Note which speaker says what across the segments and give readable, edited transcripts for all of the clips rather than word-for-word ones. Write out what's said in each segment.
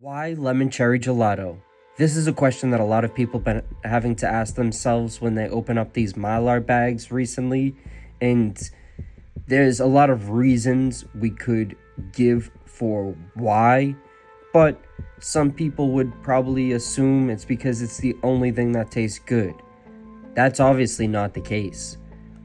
Speaker 1: Why lemon cherry gelato? This is a question that a lot of people been having to ask themselves when they open up these Mylar bags recently, and there's a lot of reasons we could give for why, but some people would probably assume it's because it's the only thing that tastes good. That's obviously not the case.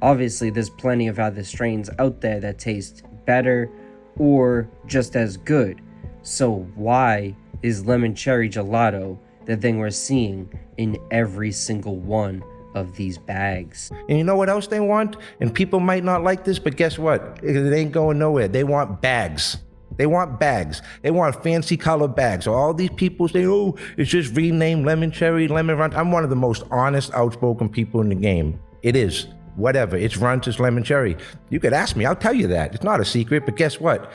Speaker 1: Obviously, there's plenty of other strains out there that taste better or just as good. So why is lemon cherry gelato the thing we're seeing in every single one of these bags?
Speaker 2: And you know what else they want? And people might not like this, but guess what? It ain't going nowhere. They want bags. They want bags. They want fancy color bags. So all these people say, oh, it's just renamed lemon cherry, lemon runt. I'm one of the most honest, outspoken people in the game. It is. Whatever. It's runt, it's lemon cherry. You could ask me, I'll tell you that. It's not a secret, but guess what?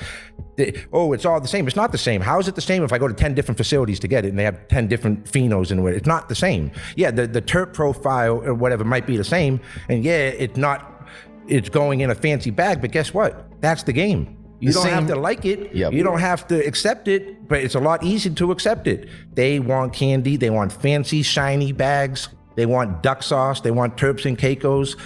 Speaker 2: It's all the same. It's not the same. How is it the same if I go to 10 different facilities to get it and they have 10 different phenos in it? It's not the same. Yeah, the terp profile or whatever might be the same. And yeah, it's going in a fancy bag, but guess what? That's the game. You don't have to like it. Yep. You don't have to accept it, but it's a lot easier to accept it. They want candy. They want fancy, shiny bags. They want duck sauce. They want Terps and Caicos.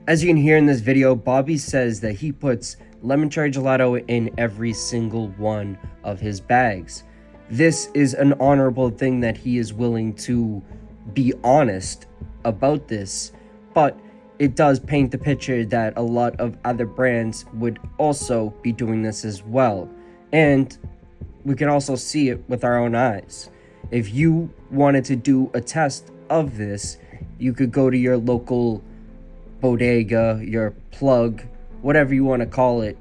Speaker 1: As you can hear in this video, Bobby says that he puts lemon cherry gelato in every single one of his bags. This is an honorable thing that he is willing to be honest about this, but it does paint the picture that a lot of other brands would also be doing this as well. And we can also see it with our own eyes. If you wanted to do a test of this, you could go to your local bodega, your plug, whatever you want to call it,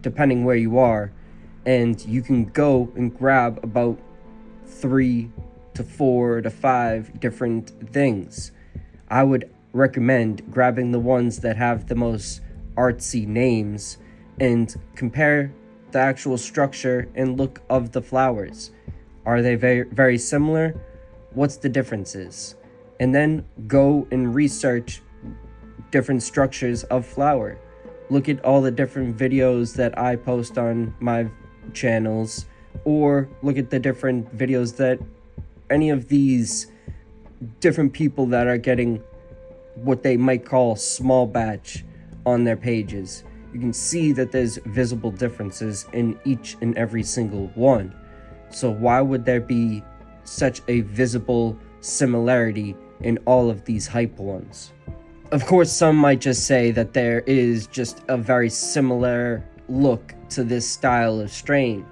Speaker 1: depending where you are, and you can go and grab about 3 to 4 to 5 different things. I would recommend grabbing the ones that have the most artsy names and compare the actual structure and look of the flowers. Are they very, very similar? What's the differences? And then go and research different structures of flower. Look at all the different videos that I post on my channels, or look at the different videos that any of these different people that are getting what they might call small batch on their pages. You can see that there's visible differences in each and every single one. So why would there be such a visible similarity in all of these hype ones? Of course, some might just say that there is just a very similar look to this style of strain.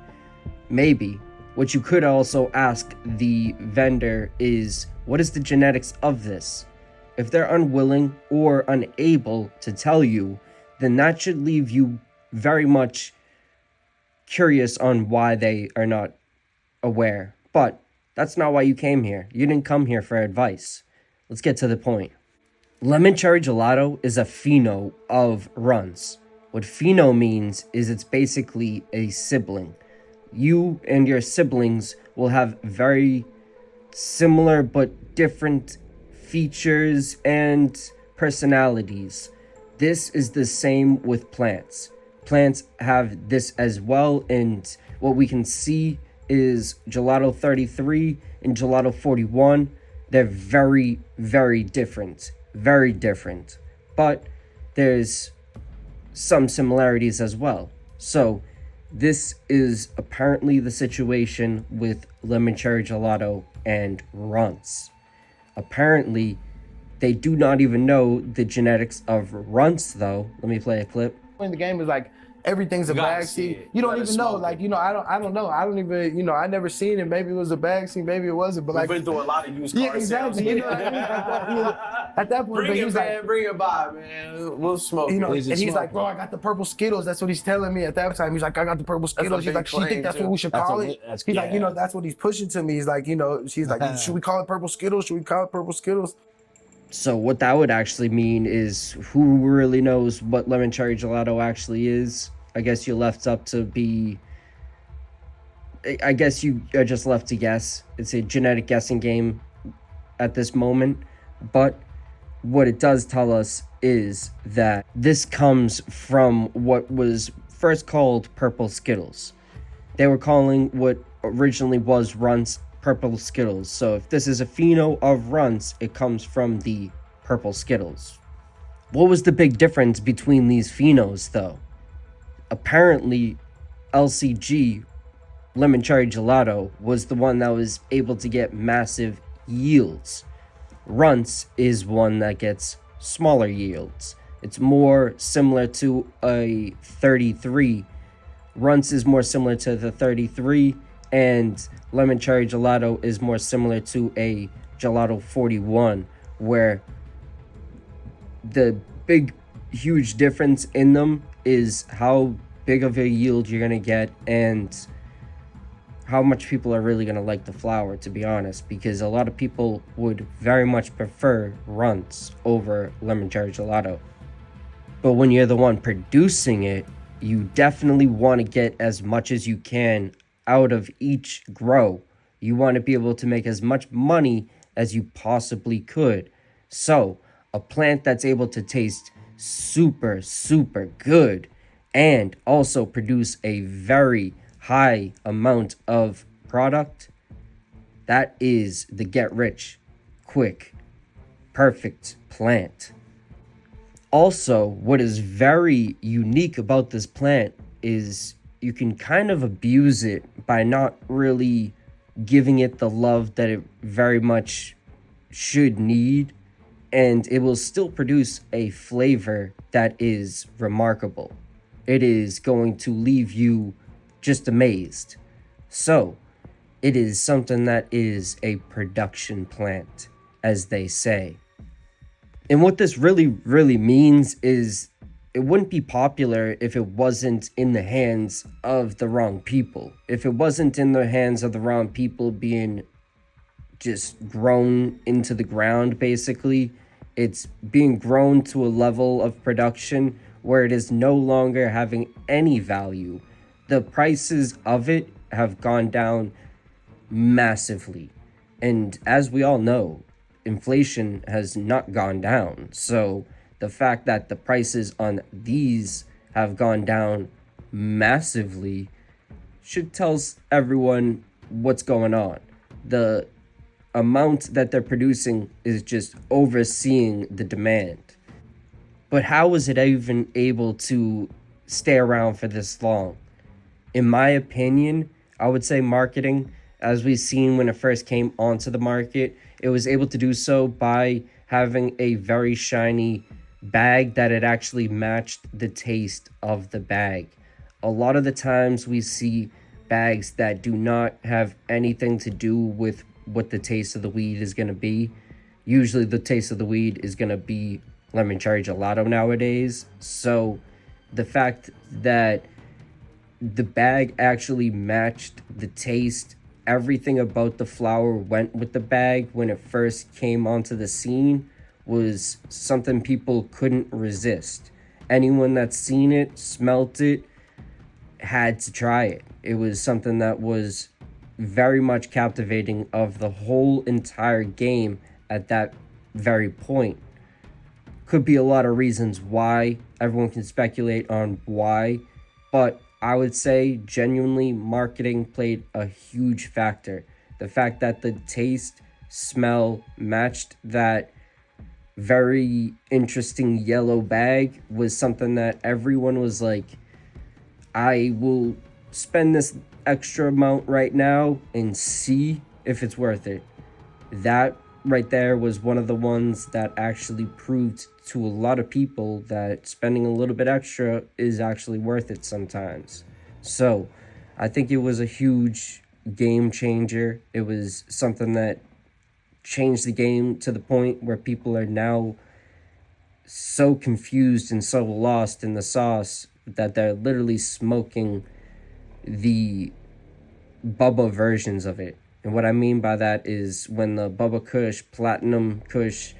Speaker 1: Maybe. What you could also ask the vendor is, what is the genetics of this? If they're unwilling or unable to tell you, then that should leave you very much curious on why they are not aware. But that's not why you came here. You didn't come here for advice. Let's get to the point. Lemon cherry gelato is a pheno of runs. What pheno means is it's basically a sibling. You and your siblings will have very similar but different features and personalities. This is the same with plants. Plants have this as well, and what we can see is gelato 33 and gelato 41. They're very, very different. Very different. But there's some similarities as well. So this is apparently the situation with lemon cherry gelato and runts. Apparently, they do not even know the genetics of runts, though. Let me play a clip.
Speaker 3: In the game is like everything's a bag seed. You don't even know, like, I don't know. I don't even, I never seen it. Maybe it was a bag seed, maybe it wasn't. But like,
Speaker 4: we've been through a lot of used car
Speaker 3: yeah, exactly.
Speaker 4: sales.
Speaker 3: You know what I mean? At that point,
Speaker 4: Bring it,
Speaker 3: he's
Speaker 4: man.
Speaker 3: like,
Speaker 4: Bring it by, man. We'll smoke.
Speaker 3: and
Speaker 4: it.
Speaker 3: he's like, bro, I got the purple Skittles. That's what he's telling me at that time. He's like, I got the purple Skittles. He's like, she think that's what we should call it. He's like, that's what he's pushing to me. He's like, she's like, should we call it purple Skittles? Should we call it purple Skittles?
Speaker 1: So what that would actually mean is, who really knows what lemon cherry gelato actually is? I guess you're left up to be... I guess you are just left to guess. It's a genetic guessing game at this moment. But what it does tell us is that this comes from what was first called purple Skittles. They were calling what originally was Runt's purple Skittles. So if this is a pheno of Runt's, it comes from the purple Skittles. What was the big difference between these phenos, though? Apparently, LCG, Lemon Cherry Gelato, was the one that was able to get massive yields. Runt's is one that gets smaller yields. It's more similar to a 33. Runt's is more similar to the 33, and Lemon Cherry Gelato is more similar to a Gelato 41, where the big, huge difference in them is how big of a yield you're going to get and how much people are really going to like the flower, to be honest, because a lot of people would very much prefer Runt's over Lemon Cherry Gelato. But when you're the one producing it, you definitely want to get as much as you can out of each grow. You want to be able to make as much money as you possibly could. So, a plant that's able to taste super, super good and also produce a very high amount of product, that is the get rich quick, perfect plant. Also, what is very unique about this plant is you can kind of abuse it by not really giving it the love that it very much should need, and it will still produce a flavor that is remarkable. It is going to leave you just amazed. So, it is something that is a production plant, as they say. And what this really means is it wouldn't be popular if it wasn't in the hands of the wrong people. If it wasn't in the hands of the wrong people being just grown into the ground, basically. It's being grown to a level of production where it is no longer having any value. The prices of it have gone down massively. And as we all know, inflation has not gone down. So the fact that the prices on these have gone down massively should tell everyone what's going on. The amount that they're producing is just overseeing the demand. But how is it even able to stay around for this long? In my opinion, I would say marketing. As we've seen when it first came onto the market, it was able to do so by having a very shiny bag that it actually matched the taste of the bag. A lot of the times we see bags that do not have anything to do with what the taste of the weed is going to be. Usually the taste of the weed is going to be lemon cherry gelato nowadays. So the fact that the bag actually matched the taste, everything about the flower went with the bag when it first came onto the scene, was something people couldn't resist. Anyone that's seen it, smelt it, had to try it. It was something that was very much captivating of the whole entire game at that very point. Could be a lot of reasons why. Everyone can speculate on why, but I would say genuinely marketing played a huge factor. The fact that the taste, smell matched that very interesting yellow bag was something that everyone was like, I will spend this extra amount right now and see if it's worth it. That right there was one of the ones that actually proved to a lot of people that spending a little bit extra is actually worth it sometimes. So I think it was a huge game changer. It was something that changed the game to the point where people are now so confused and so lost in the sauce that they're literally smoking the Bubba versions of it. And what I mean by that is when the Bubba Kush, Platinum Kush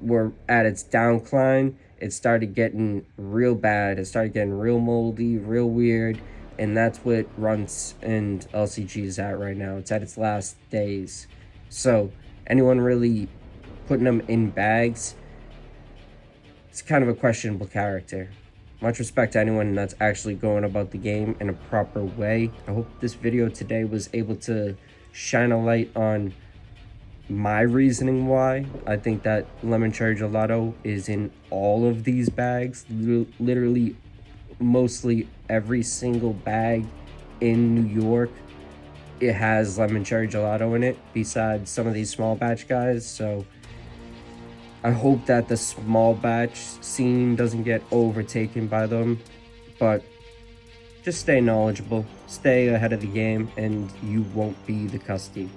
Speaker 1: were at its downcline, it started getting real bad. It started getting real moldy, real weird. And that's what Runts and LCG is at right now. It's at its last days. So anyone really putting them in bags, it's kind of a questionable character. Much respect to anyone that's actually going about the game in a proper way. I hope this video today was able to shine a light on my reasoning why I think that lemon cherry gelato is in all of these bags. Literally, mostly every single bag in New York, it has lemon cherry gelato in it, besides some of these small batch guys. So I hope that the small batch scene doesn't get overtaken by them, but just stay knowledgeable, stay ahead of the game, and you won't be the customer.